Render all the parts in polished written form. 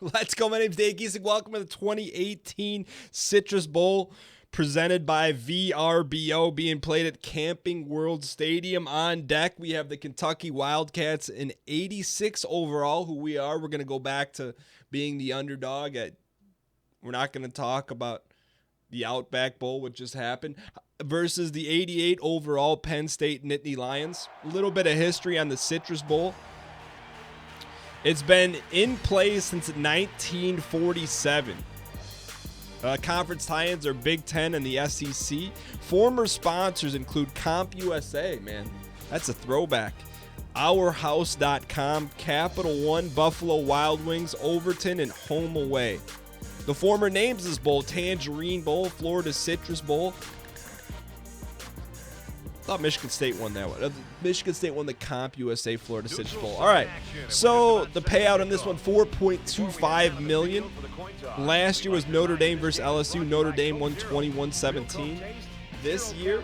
Let's go. My name's Dave Giesing. Welcome to the 2018 Citrus Bowl presented by VRBO, being played at Camping World Stadium. On deck, we have the Kentucky Wildcats in 86 overall, who we are. We're going to go back to being the underdog. We're not going to talk about the Outback Bowl, which just happened, versus the 88 overall Penn State Nittany Lions. A little bit of history on the Citrus Bowl. It's been in play since 1947. Conference tie-ins are Big Ten and the SEC. Former sponsors include CompUSA, man. That's a throwback. OurHouse.com, Capital One, Buffalo Wild Wings, Overton, and Home Away. The former names of this bowl: Tangerine Bowl, Florida Citrus Bowl. I thought Michigan State won that one. Michigan State won the CompUSA Florida Citrus Bowl. All right, so the payout on this one, $4.25 million. Last year was Notre Dame versus LSU. Notre Dame won 21-17. This year,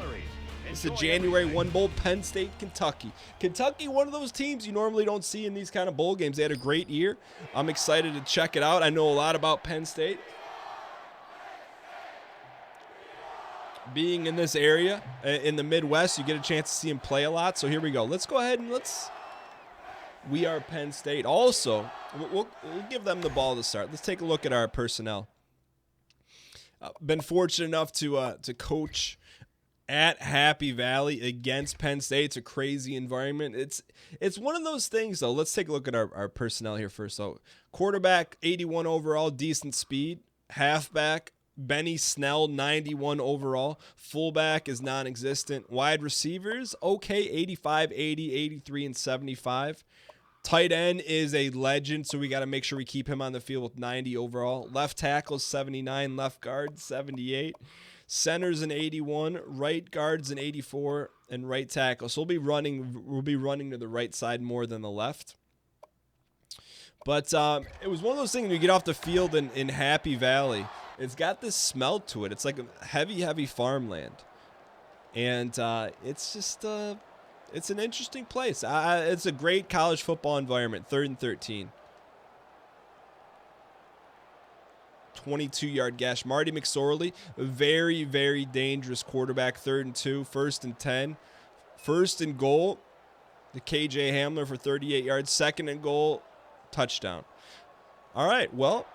it's the January 1 Bowl, Penn State, Kentucky. Kentucky, one of those teams you normally don't see in these kind of bowl games. They had a great year. I'm excited to check it out. I know a lot about Penn State. Being in this area, in the Midwest, you get a chance to see him play a lot. So here we go. Let's go ahead and we are Penn State. Also, we'll give them the ball to start. Let's take a look at our personnel. Been fortunate enough to coach at Happy Valley against Penn State. It's a crazy environment. It's one of those things, though. Let's take a look at our personnel here first. So quarterback, 81 overall, decent speed. Halfback, Benny Snell, 91 overall. Fullback is non-existent. Wide receivers, okay, 85, 80, 83, and 75. Tight end is a legend, so we got to make sure we keep him on the field with 90 overall. Left tackle, 79. Left guard, 78. Center's an 81. Right guard's an 84. And right tackle. So we'll be running to the right side more than the left. But it was one of those things when you get off the field in Happy Valley. It's got this smell to it. It's like a heavy farmland. And it's just, it's an interesting place. It's a great college football environment. 3rd and 13. 22-yard gash. Marty McSorley, a very, very dangerous quarterback. 3rd and 2, 1st and 10. 1st and goal, the KJ Hamler for 38 yards. 2nd and goal, touchdown. All right, well,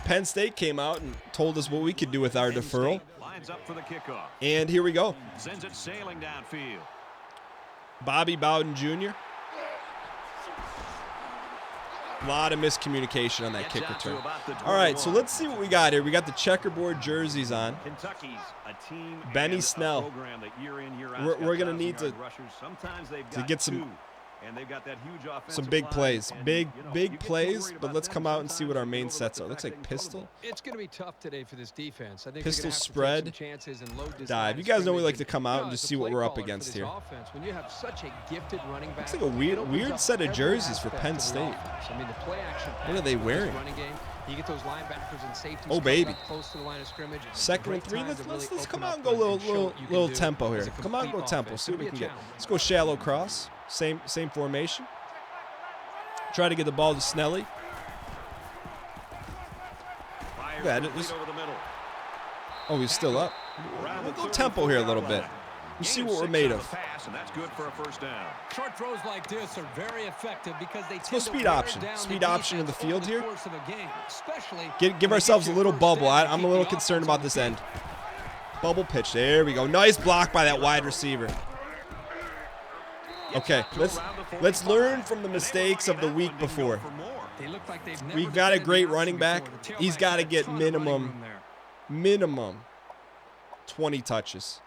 Penn State came out and told us what we could do with our deferral. Lines up for the kickoff. And here we go. Sends it sailing downfield. Bobby Bowden Jr. A lot of miscommunication on that kick return. All right, so let's see what we got here. We got the checkerboard jerseys on. Kentucky's a team. Benny Snell. We're going to need to get some big plays. Big plays, but let's come out and see what our main sets are. Looks like pistol. It's going to be tough today for this defense. I think pistol spread, dive. You guys know we like to come out and just see what we're up against here. When you have such a gifted running back, looks like a weird set of jerseys for Penn State. I mean, the play action. What are they wearing? You get those linebackers and safeties. Oh baby! Close to the line of scrimmage. 2nd and 3. Let's come out and go a little tempo here. Come on, go tempo. See what we can get. Let's go shallow cross. Same formation. Try to get the ball to Snelly. Oh, he's still up. We'll go tempo here a little bit. You see what we're made of. And that's good for a first down. Short throws like this are very effective because they Let's go speed option. Speed option in the field here. Game, Give ourselves a little bubble. I'm a little concerned about this end. Bubble pitch. There we go. Nice block by that wide receiver. Okay, let's learn from the mistakes of the week before. We've got a great running back. He's got to get minimum 20 touches.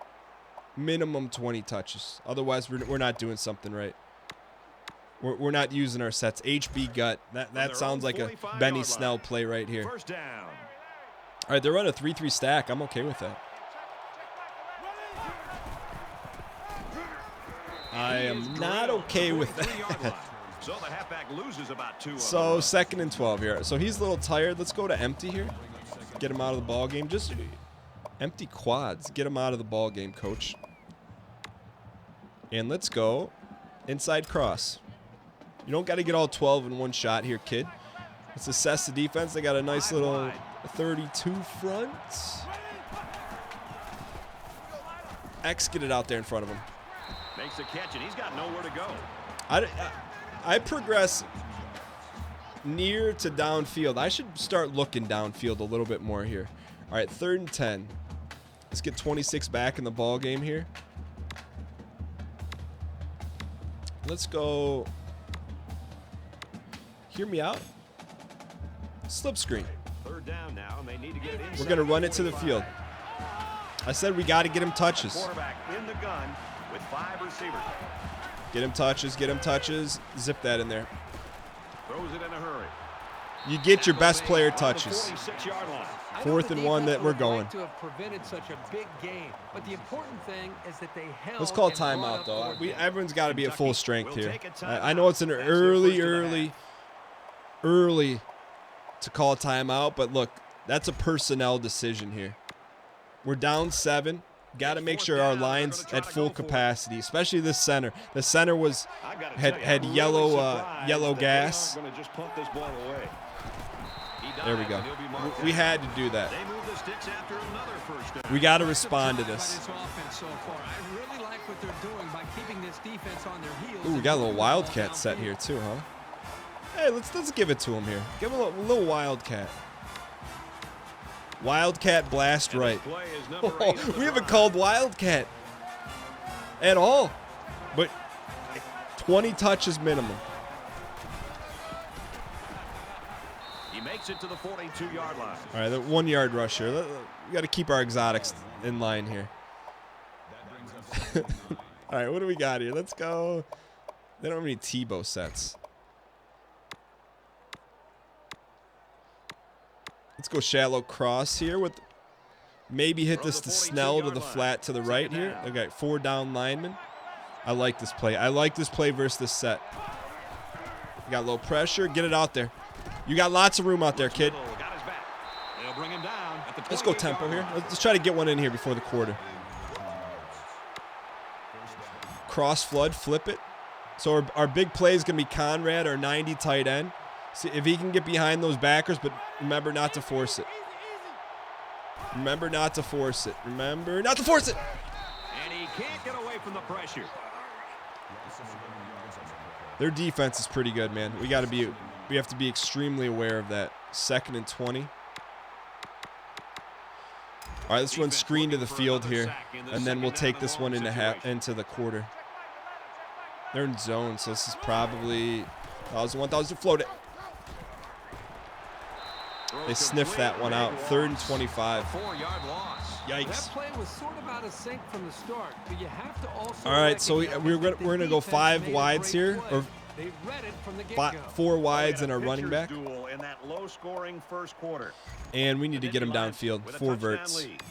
Minimum 20 touches. Otherwise, we're not doing something right. We're not using our sets. HB gut. That sounds like a Benny Snell play right here. All right, they're running a 3-3 stack. I'm okay with that. I am not okay with that. So the halfback loses about 2. So 2nd and 12 here. So he's a little tired. Let's go to empty here. Get him out of the ball game. Just empty quads. Get him out of the ball game, coach. And let's go inside cross. You don't got to get all 12 in one shot here, kid. Let's assess the defense. They got a nice little 32 front. X, get it out there in front of him. Makes the catch, and he's got nowhere to go. I progress near to downfield. I should start looking downfield a little bit more here. All right, 3rd and 10. Let's get 26 back in the ball game here. Let's go. Hear me out. Slip screen. 3rd down now, and they need to get it inside. We're going to run it to the field. I said we got to get him touches. Quarterback in the gun with 5 receivers. Get him touches, get him touches. Zip that in there. Throws it in a hurry. You get your best player On the touches. 46-yard line. 4th and 1 that we're going. To have prevented such a big game, but the important thing is that they held. Let's call and brought timeout, up though. more damage. Everyone's got to be at full strength will here. take a timeout. I know it's an That's their first early to call a timeout, but look, that's a personnel decision here. We're down 7. Got to make sure our line's at full capacity, especially this center. The center was I've gotta tell you, had I'm yellow really surprised yellow that gas. they aren't gonna just punt this ball away. There we go. We had to do that. They move the sticks after another first down. We got to respond to this. By this offense so far. I really like what they're doing by keeping this defense on their heels. Ooh, we got a little wildcat set here too, huh? Hey, let's give it to him here. Give him a little wildcat. Wildcat blast right. We haven't called wildcat at all, but 20 touches minimum. He makes it to the 42-yard line. All right, the 1 yard rush here. We got to keep our exotics in line here. All right, what do we got here? Let's go. They don't have any Tebow sets. Let's go shallow cross here with maybe hit this to Snell to the flat to the right here. Okay, 4 down linemen. I like this play. I like this play versus this set. You got low pressure. Get it out there. You got lots of room out there, kid. Got his back. They'll bring him down at the Let's go tempo here. Let's try to get one in here before the quarter. Cross flood, flip it. So our big play is going to be Conrad, our 90 tight end. See if he can get behind those backers, but remember not to force it. Remember not to force it. Remember not to force it. And he can't get away from the pressure. Their defense is pretty good, man. We have to be extremely aware of that. 2nd and 20. All right, let's run screen to the field here, and then we'll take this one into the quarter. They're in zone, so this is probably 1,000. Float it. They sniffed that one out. 3rd and 25. 4-yard loss. Yikes. That play was sort of out of sync from the start, but you have to also. All right, so we're recognize going to that go the 5 defense made a wides great here, play. or They read it from the get-go. 4 wides and our Pitcher's running back, duel in that low-scoring first quarter. and we need to get him downfield. With a 4 touchdown verts. lead.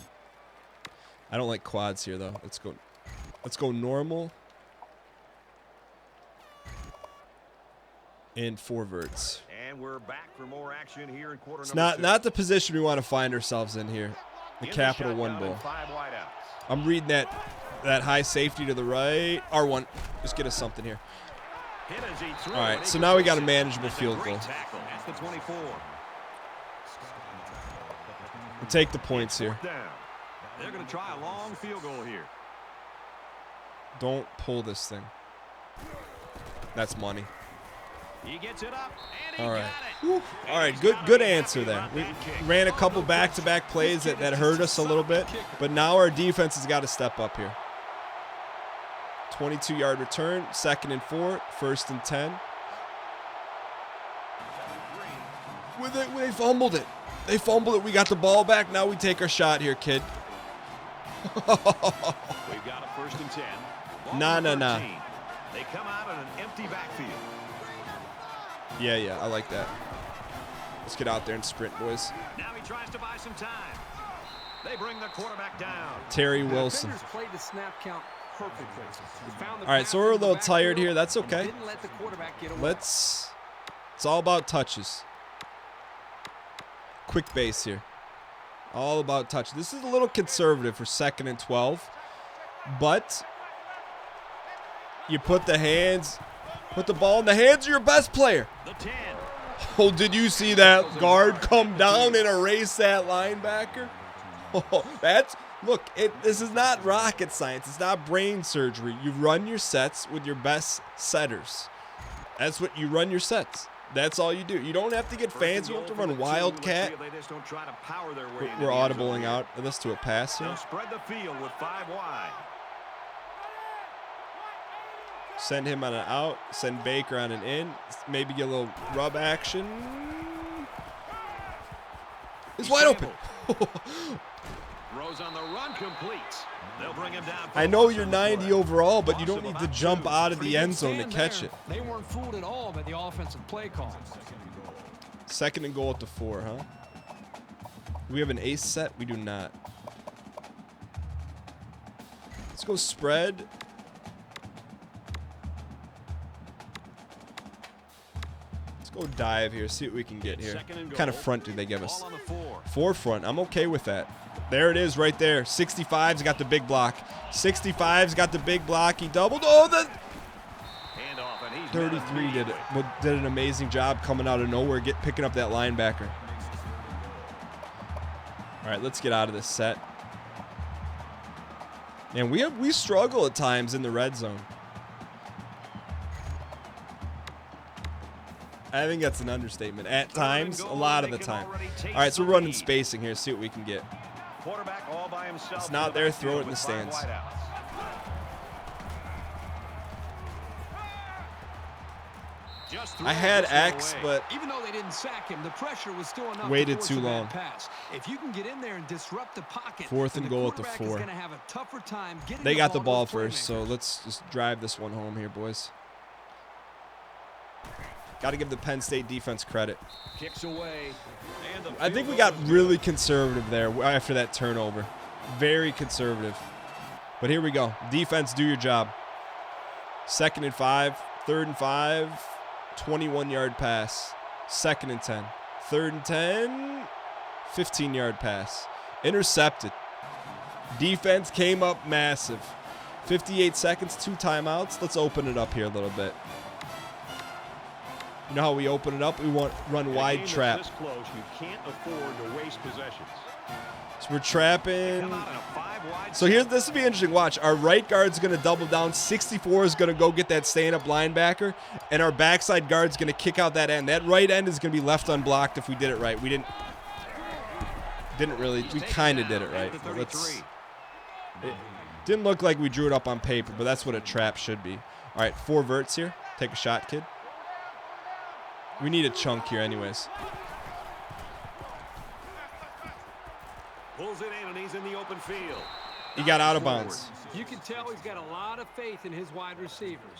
I don't like quads here though. Let's go normal and 4 verts. And we're back for more action here in quarter It's number 2. not the position we want to find ourselves in here. The In Capital shotgun One Bowl. and 5 wideouts. I'm reading that high safety to the right. R1. Just get us something here. Hit as he threw, All right, and so he now we got a completes it. manageable That's a field great goal. tackle. That's the 24. We'll take the points here. Down. They're going to try a long field goal here. Don't pull this thing. That's money. He gets it up, and he All right. got it. All right, good answer there. We ran a couple back-to-back plays that hurt us a little bit, but now our defense has got to step up here. 22-yard return, 2nd and 4, 1st and 10. They fumbled it. They fumbled it. We got the ball back. Now we take our shot here, kid. We've got a 1st and 10. Nah. They come out in an empty backfield. Yeah, I like that. Let's get out there and sprint, boys. Now he tries to buy some time. They bring the quarterback down. Terry The Wilson. defenders played the snap count perfectly. They found the All right, pass so we're a in the little tired backfield here. That's and okay. didn't let the quarterback get away. It's all about touches. Quick base here. All about touch. This is a little conservative for 2nd and 12, but you put the ball in the hands of your best player. The 10. Oh, did you see that guard come down and erase that linebacker? Oh, look, this is not rocket science. It's not brain surgery. You run your sets with your best setters. That's what you run your sets. That's all you do. You don't have to get fancy. You don't have to run Wildcat. We're audibling out this to a pass here. Spread the field with 5 wide. Send him on an out. Send Baker on an in. Maybe get a little rub action. It's wide open. Throws on the run, completes. They'll bring him down. I know you're 90 overall, but you don't need to jump out of the end zone to catch it. They weren't fooled at all by the offensive play call. 2nd and goal at the 4, huh? Do we have an ace set? We do not. Let's go spread. Let's go dive here, see what we can get here. What kind of front do they give us? 4 front. I'm okay with that. There it is right there. 65's got the big block. 65's got the big block. He doubled. Oh, the 33 did an amazing job coming out of nowhere, picking up that linebacker. All right, let's get out of this set. And we struggle at times in the red zone. I think that's an understatement. At times, a lot of the time. All right, so we're running spacing here. See what we can get. Quarterback all by himself. It's not there. Throw it in the stands. I had X, but even though they didn't sack him, the pressure was still enough. Waited too long. Pass. If you can get in there and disrupt the pocket, 4th and goal at the 4. They got the ball first, so let's just drive this one home here, boys. Got to give the Penn State defense credit. Kicks away. I think we got really conservative there after that turnover. Very conservative. But here we go. Defense, do your job. 2nd and 5. 3rd and 5. 21-yard pass. 2nd and 10. 3rd and 10. 15-yard pass. Intercepted. Defense came up massive. 58 seconds, 2 timeouts. Let's open it up here a little bit. You know how we open it up? We want run wide trap. This close, you can't afford to waste possessions. So we're trapping. So this will be interesting. Watch. Our right guard's going to double down. 64 is going to go get that stand-up linebacker. And our backside guard's going to kick out that end. That right end is going to be left unblocked if we did it right. We didn't really. We kind of did it right. It didn't look like we drew it up on paper, but that's what a trap should be. All right, 4 verts here. Take a shot, kid. We need a chunk here anyways. Pulls it in and he's in the open field. He got out of bounds. You can tell he's got a lot of faith in his wide receivers.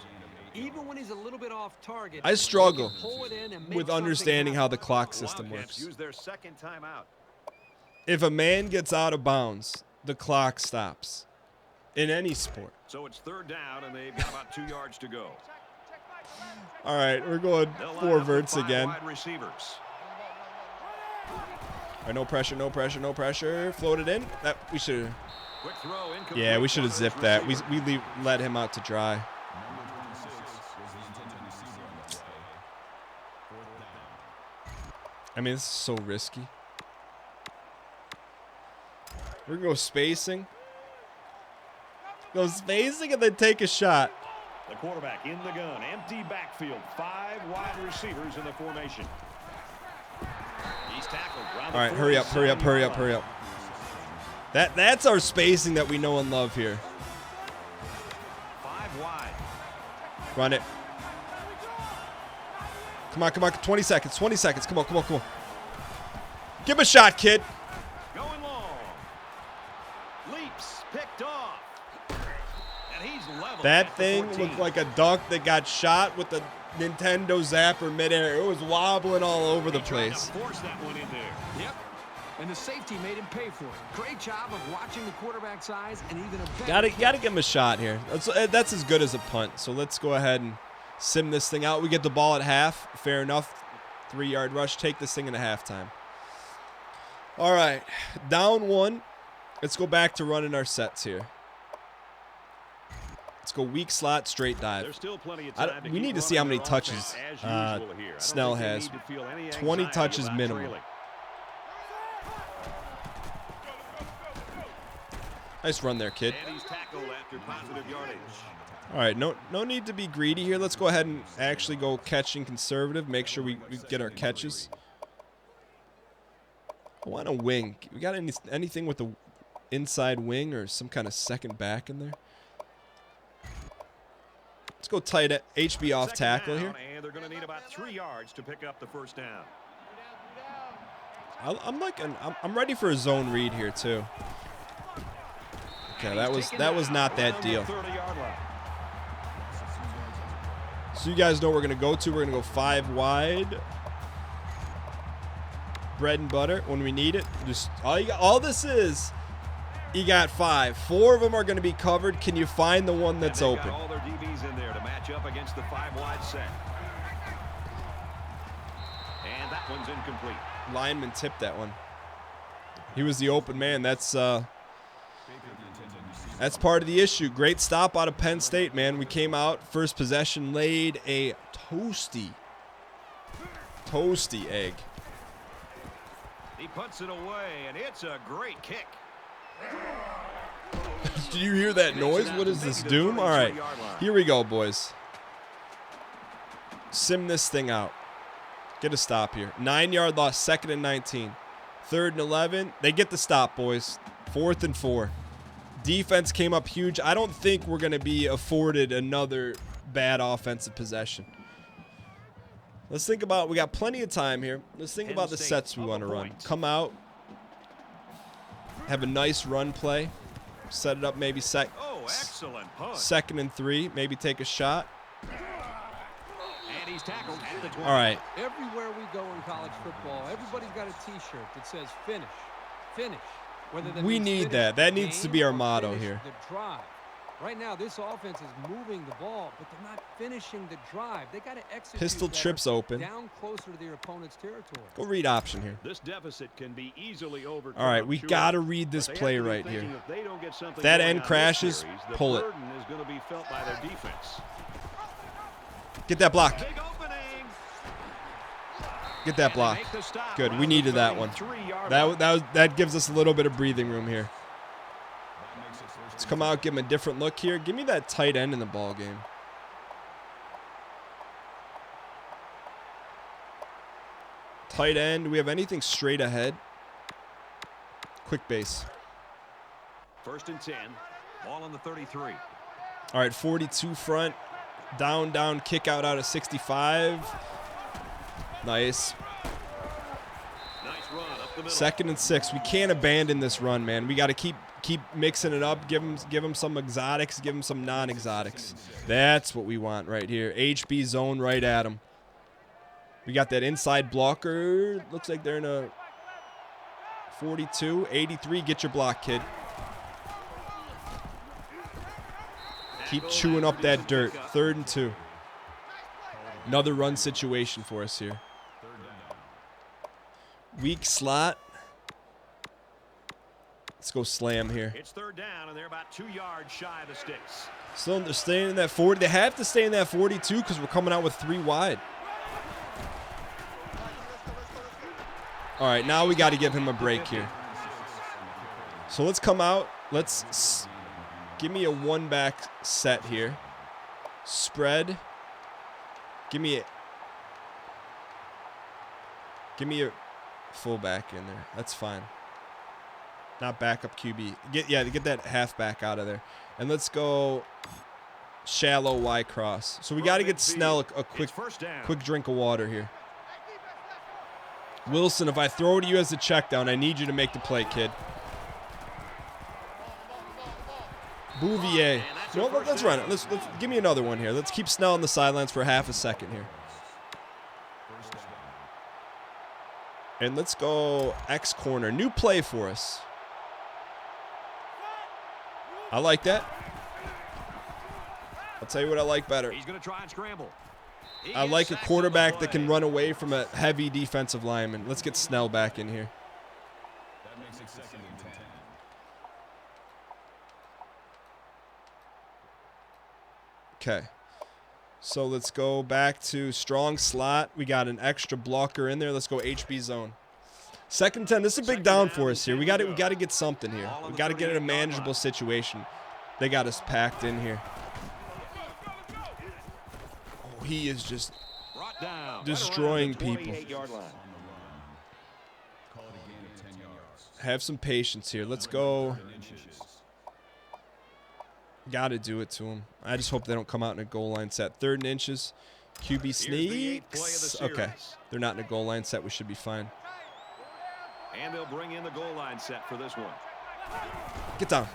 Even when he's a little bit off target, I struggle with with understanding how the clock system works. Use their 2nd timeout. If a man gets out of bounds, the clock stops. In any sport. So it's 3rd down and they've got about 2 yards to go. All right, we're going 4 verts again. Wide receivers. All right, no pressure, no pressure, no pressure. Float it in. That we should. Yeah, we should have zipped that. We let him out to dry. I mean, this is so risky. We're gonna go spacing. Go spacing and then take a shot. The quarterback in the gun, empty backfield, 5 wide receivers in the formation. He's tackled. All right, hurry up, hurry up, hurry up, hurry up. That's our spacing that we know and love here. 5 wide. Run it. Come on, come on, 20 seconds, 20 seconds. Come on, come on, come on. Give him a shot, kid. Going long. Leaps, picked off. And he's level. That thing looked like a duck that got shot with the Nintendo Zapper midair. It was wobbling all over the place. Force that one in there. Yep. And the safety made him pay for it. Great job of watching the quarterback's eyes and even a gotta give him a shot here. That's as good as a punt. So let's go ahead and sim this thing out. We get the ball at half. Fair enough. 3-yard rush. Take this thing into halftime. All right. Down 1. Let's go back to running our sets here. Let's go weak slot, straight dive. There's still plenty of time to We keep need to see how running many their touches offense as usual here. I don't Snell think they has. need to feel any 20 anxiety touches about minimum. trailing. Nice run there, kid. And he's tackled after positive yardage. All right, no need to be greedy here. Let's go ahead and actually go catching conservative. Make sure we get our catches. I want a wing. We got anything with the inside wing or some kind of second back in there? Let's go tight at HB off tackle here. And they're going to need about 3 yards to pick up the first down. I'm ready for a zone read here too. Okay, that was not that deal. So you guys know what we're gonna go to. We're gonna go 5 wide. Bread and butter when we need it. Just all this is. You got 5. 4 of them are gonna be covered. Can you find the one that's open? Got all their DBs in there to match up against the 5 wide set. And that one's incomplete. Lineman tipped that one. He was the open man. That's part of the issue. Great stop out of Penn State, man. We came out, first possession, laid a toasty egg. He puts it away, and it's a great kick. Did you hear that noise? What is this, Doom? All right, here we go, boys. Sim this thing out. Get a stop here. 9-yard loss, 2nd and 19. 3rd and 11. They get the stop, boys. 4th and 4. Defense came up huge. I don't think we're going to be afforded another bad offensive possession. Let's think about, we got plenty of time here. Let's think about the sets we want to run. Come out. Have a nice run play. Set it up maybe excellent punt. 2nd and 3. Maybe take a shot. And he's tackled at the 20. All right. Everywhere we go in college football, everybody's got a T-shirt that says finish, finish. Whether that We means need finish that. the That needs to game be our or motto finish here. The drive. Right now, this offense is moving the ball, but they're not finishing the drive. They got to execute Pistol better trips open. down closer to their opponent's territory. Go read option here. This deficit can be easily overcome. All right, we sure, got to read this but they play have to be right here. thinking if they don't get something That going end on this crashes, series, the pull it. burden is going to be felt by their defense. Get that block. Big opening. Get that block. And they make the stop Good. around We the needed that one. 33-yard line. That gives us a little bit of breathing room here. Let's come out, give him a different look here. Give me that tight end in the ball game. Tight end. Do we have anything straight ahead? Quick base. 1st and 10. Ball on the 33. All right, 42 front. Down, kick out of 65. Nice. Nice run up the middle. 2nd and 6. We can't abandon this run, man. We got to keep mixing it up. Give them some exotics. Give them some non-exotics. That's what we want right here. HB zone right at him. We got that inside blocker. Looks like they're in a 42. 83. Get your block, kid. Keep chewing up that dirt. 3rd and 2. Another run situation for us here. Weak slot. Let's go slam here. It's 3rd down, and they're about 2 yards shy of the sticks. Still, they're staying in that 40. They have to stay in that 42 because we're coming out with 3 wide. All right, now we got to give him a break here. So let's come out. Let's give me a 1-back set here. Spread. Give me a fullback in there. That's fine. Not backup QB. Get that halfback out of there. And let's go shallow Y cross. So we got to get Snell a quick drink of water here. Wilson, if I throw to you as a check down, I need you to make the play, kid. Bouvier. No, let's run it. Let's give me another one here. Let's keep Snell on the sidelines for half a second here. And let's go X corner. New play for us. I like that. I'll tell you what I like better. He's going to try and scramble. I like a quarterback that can run away from a heavy defensive lineman. Let's get Snell back in here. That makes it 2nd and 10. Okay. So let's go back to strong slot. We got an extra blocker in there. Let's go HB zone. 2nd and 10. This is a big down for us here. We got to get something here. We got to get in a manageable situation. They got us packed in here. Oh, he is just destroying people. Have some patience here. Let's go. Got to do it to him. I just hope they don't come out in a goal line set. 3rd and inches. QB sneaks. Okay. They're not in a goal line set. We should be fine. And they'll bring in the goal line set for this one. Get down.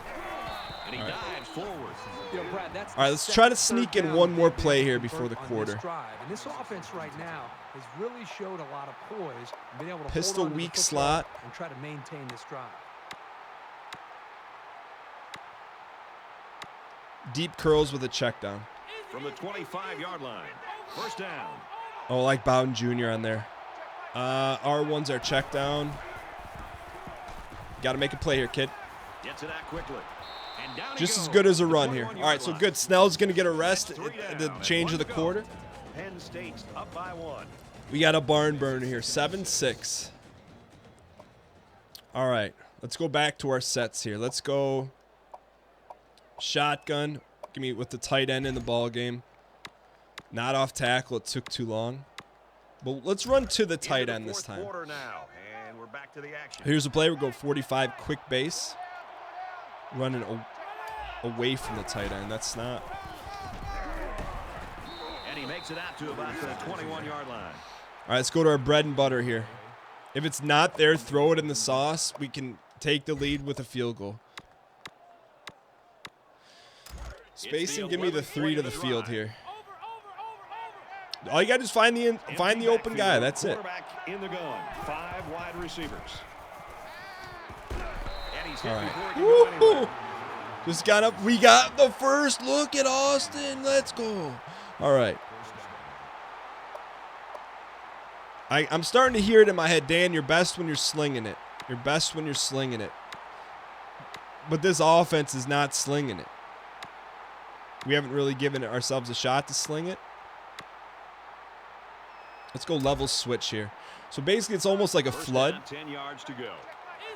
And he dives forward. You know, Brad, that's All right, let's try to sneak in one more play here before the quarter. And this offense right now has really showed a lot of poise and been able to Pistol hold on to the weak football slot. and try to maintain this drive. Deep curls with a check down. From the 25-yard line. 1st down. Oh, I like Bowden Jr. on there. R1's our check down. Got to make a play here, kid. Gets it out quickly. And down Just he as goes. good as a run here. 21-yard All right, so line. good. Snell's going to get a rest at the change of the quarter. Penn State's up by 1. We got a barn burner here. 7-6. All right, let's go back to our sets here. Let's go shotgun. Give me with the tight end in the ball game. Not off tackle. It took too long. But let's run to the tight end this time. Quarter now, and we're back to the action. Here's a play. We'll go 45 quick base. Running away from the tight end. That's not. And he makes it out to about the 21-yard line. All right, let's go to our bread and butter here. If it's not there, throw it in the sauce. We can take the lead with a field goal. Spacing, give me the 3 to the field here. All you got to do is find the open guy. That's it. Quarterback in the gun. 5 wide receivers. And he's hit All right. before he can go Woo-hoo. anywhere. Just got up. We got the first look at Austin. Let's go. All right. I'm starting to hear it in my head. Dan, you're best when you're slinging it. You're best when you're slinging it. But this offense is not slinging it. We haven't really given ourselves a shot to sling it. Let's go level switch here. So basically it's almost like a First flood. down, 10 yards to go.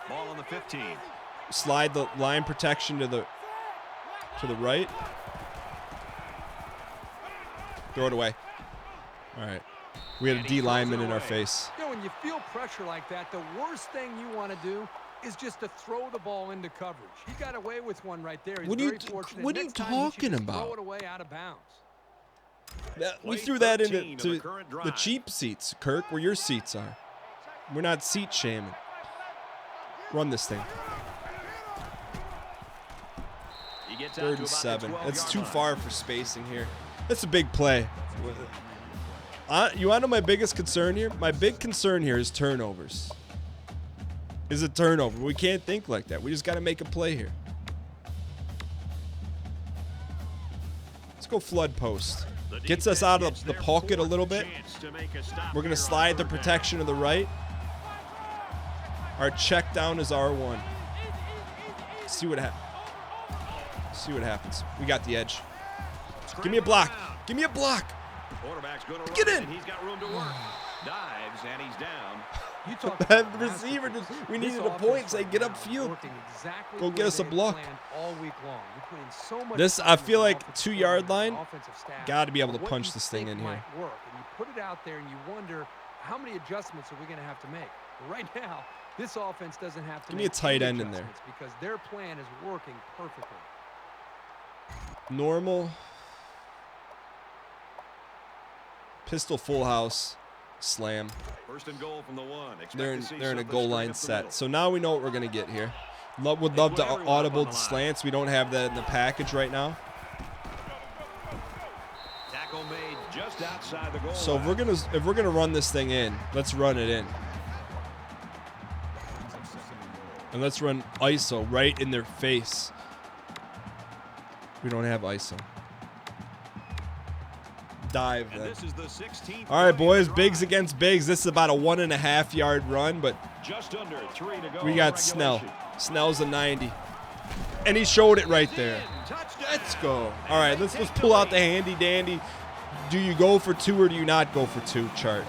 Ball on the 15. Slide the line protection to the right. Throw it away. All right. We had a D lineman in our face. You know, when you feel pressure like that, the worst thing you want to do is just to throw the ball into coverage. He got away with one right there. He's What are you very fortunate. what are you Next time, he should talking just about? Throw it away out of bounds. We threw that into Play 13 of the current the drive. cheap seats, Kirk, where your seats are. We're not seat shaming. Run this thing. He gets out 3rd to and about 7. the That's 12-yard too line. far for spacing here. That's a big play. You want to know my biggest concern here? My big concern here is turnovers. Is a turnover. We can't think like that. We just got to make a play here. Let's go flood post. The Gets us defense out gets of the their pocket a fourth little bit. chance to make a stop We're going to here on slide the 3rd down. protection to the right. Our check down is R1. See what happens. See what happens. We got the edge. Give me a block. Give me a block. Quarterback's gonna Get run, in. and he's got room to work. Dives, and he's down. You talk That about receiver masterpiece. just- we This needed a offense point, say, right get now upfield. is working exactly Go the get way us a they've block. planned all week long. You put in so much This, time I into feel the like offensive 2-yard program, line. offensive staff. Got to be able to What punch you this thing think in here. might work, and you put it out there, and you wonder how many adjustments are we going to have to make. But right now, this offense doesn't have to Give me a make tight any end in there. adjustments because their plan is working perfectly. Normal. Pistol full house. Slam. First and goal from the 1. Expect They're to see in a something goal straight line up the middle. set. So now we know what we're going to get here. Would love to audible the slants. We don't have that in the package right now. Tackle made just outside the goal So line. if we're gonna run this thing in, let's run it in. And let's run ISO right in their face. We don't have ISO. Dive And then. this is the 16th All right, play boys. of the Bigs drive. against bigs. This is about a 1.5-yard run, but Just under 3 to go we in got Snell. regulation. Snell's a 90. And he showed it right there. Touchdown. Let's go. All right, let's pull out the handy dandy. Do you go for 2 or do you not go for 2 chart?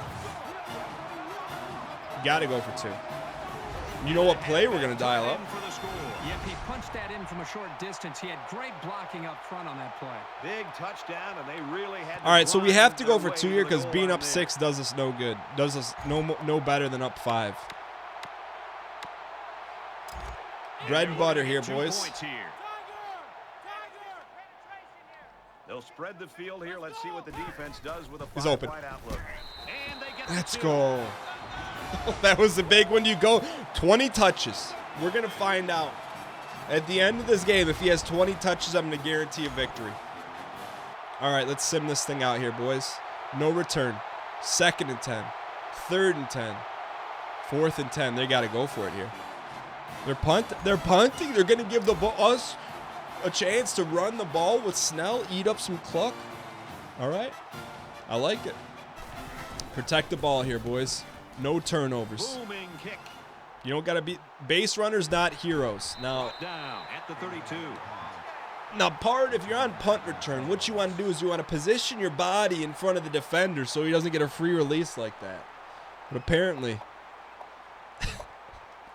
You got to go for 2. You know what play we're going to dial up? Yep, he punched that in from a short distance. He had great blocking up front on that play. Big touchdown, and they really had to All right, so we have to go for grind 2 their here way to because the being goal up line 6 does us no good. Does us no better than up 5. Bread and butter here, 2 boys. points here. They'll spread the field here. Let's see what the defense does with a He's open. 5-wide outlook. And they get Let's the 2. go. That was the big one. You go 20 touches. We're going to find out. At the end of this game, if he has 20 touches, I'm going to guarantee a victory. All right, let's sim this thing out here, boys. No return. 2nd and 10. 3rd and 10. 4th and 10. They got to go for it here. They're punting. They're going to give us a chance to run the ball with Snell, eat up some clock. All right. I like it. Protect the ball here, boys. No turnovers. Booming kick. You don't got to be base runners, not heroes. Now, Down at the 32. if you're on punt return, what you want to do is you want to position your body in front of the defender so he doesn't get a free release like that. But apparently,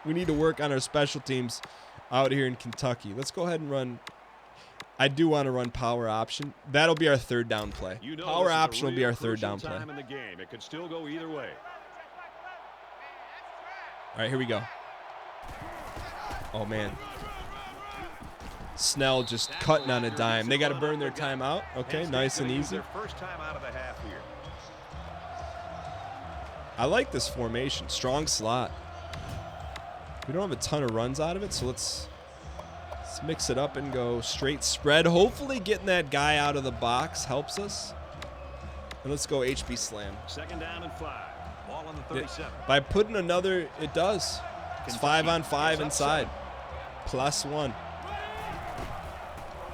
we need to work on our special teams out here in Kentucky. Let's go ahead and run. I do want to run power option. That'll be our 3rd down play. You know Power this is a option will be real our 3rd crucial down play. time in the game. It could still go either way. All right, here we go. Oh, man. Snell just cutting on a dime. They got to burn their timeout. Okay, nice and easy. Their first time out of the half here. I like this formation. Strong slot. We don't have a ton of runs out of it, so let's mix it up and go straight spread. Hopefully getting that guy out of the box helps us. And let's go HB slam. 2nd down and 5. Ball on the 37. By putting another, it does. It's 5-on-5 inside. +1.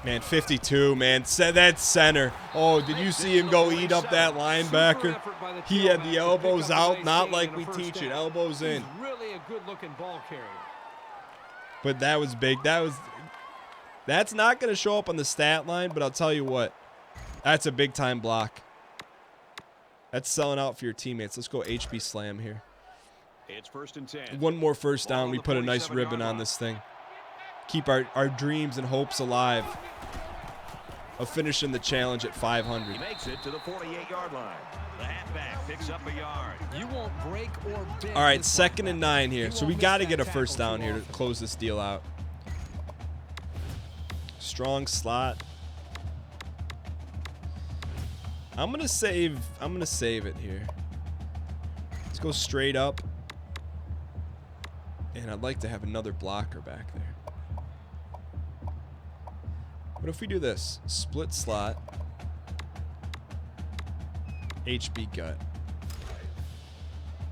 Man, 52, man. That center. Oh, did you see him go eat up that linebacker? He had the elbows out, not like we teach it. Elbows in. He's really a good-looking ball carrier. But that was big. That's not going to show up on the stat line, but I'll tell you what. That's a big-time block. That's selling out for your teammates. Let's go HB slam here. It's 1st and 10. One more first down. We put a nice ribbon on this thing. Keep our dreams and hopes alive of finishing the challenge at 500. He makes it to the 48-yard line. The halfback picks up a yard. You won't break or bend. All right, this 2nd one, and 9 here. You So we won't got to miss get a that first tackle down too here to often. close this deal out. Strong slot. I'm gonna save it here. Let's go straight up. And I'd like to have another blocker back there. What if we do this? Split slot. HB gut.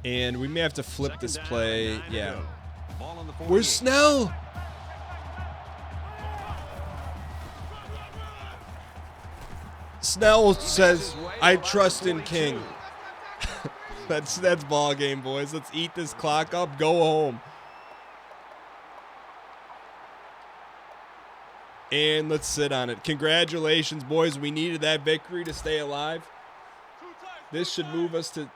And we may have to flip this play. Yeah. Ball on the 48. Where's Snell? Snell says, I trust in King. That's ball game, boys. Let's eat this clock up. Go home. And let's sit on it. Congratulations, boys. We needed that victory to stay alive. This should move us to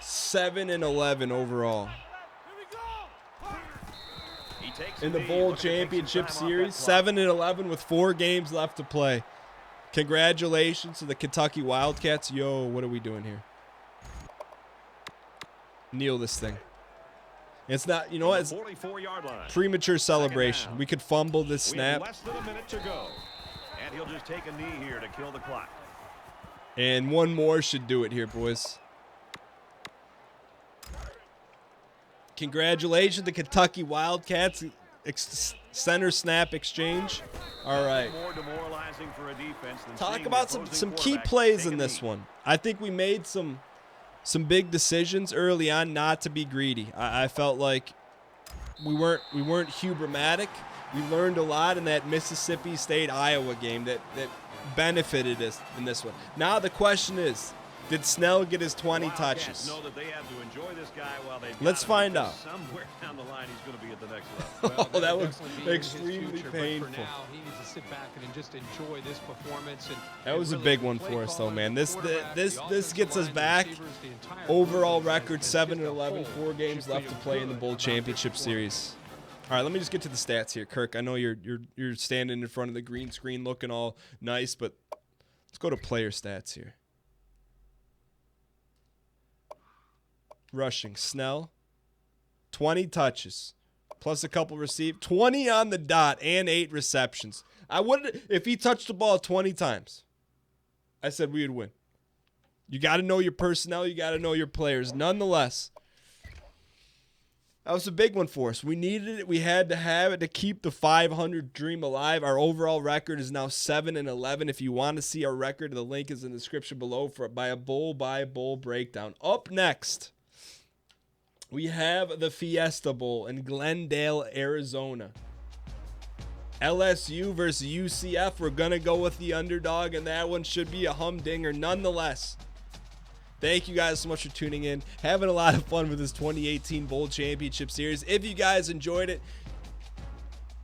7-11 overall. In the bowl championship series, 7-11 with 4 games left to play. Congratulations to the Kentucky Wildcats. Yo, what are we doing here? Kneel this thing. It's not, you know what? It's 44-yard line. premature celebration. We could fumble this We have snap. less than a minute to go. And he'll just take a knee here to kill the clock. And one more should do it here, boys. Congratulations to Kentucky Wildcats. Center snap exchange. All right. More demoralizing for a defense than Talk seeing about the opposing some key quarterback plays take in a this knee. one. I think we made some big decisions early on not to be greedy. I felt like we weren't Hubermatic. We learned a lot in that Mississippi State Iowa game that benefited us in this one. Now the question is, Did Snell get his 20 Wildcats touches? know that they have to enjoy this guy while they've got Let's him, find because out. Somewhere down the line, he's going to be at the next level. Well, Oh, that that'll looks definitely be in his extremely future, but painful. For now, he needs to sit back and just enjoy this performance. That was a really big one play for us, though, calling, man. the This quarterback, this the this gets us offensive line, the back. receivers, the entire Overall group record as 7 just and a 11, whole 4 games should left feel to play in the good Bowl about their Championship performance. Series. All right, let me just get to the stats here, Kirk. I know you're standing in front of the green screen looking all nice, but let's go to player stats here. Rushing, Snell, 20 touches, plus a couple received, 20 on the dot, and 8 receptions. I would, if he touched the ball 20 times, I said we would win. You got to know your personnel. You got to know your players. Nonetheless, that was a big one for us. We needed it. We had to have it to keep the 500 dream alive. Our overall record is now 7 and 11. If you want to see our record, the link is in the description below for by bowl breakdown. Up next, we have the Fiesta Bowl in Glendale, Arizona. LSU versus UCF. We're going to go with the underdog, and that one should be a humdinger nonetheless. Thank you guys so much for tuning in. Having a lot of fun with this 2018 Bowl Championship Series. If you guys enjoyed it,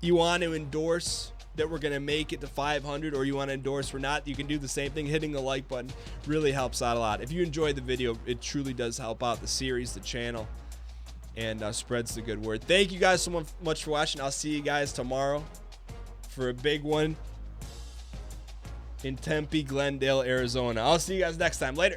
you want to endorse that we're going to make it to 500, or you want to endorse we're not, you can do the same thing. Hitting the like button really helps out a lot. If you enjoyed the video, it truly does help out the series, the channel, and spreads the good word. Thank you guys so much for watching. I'll see you guys tomorrow for a big one in Tempe, Glendale, Arizona. I'll see you guys next time. Later.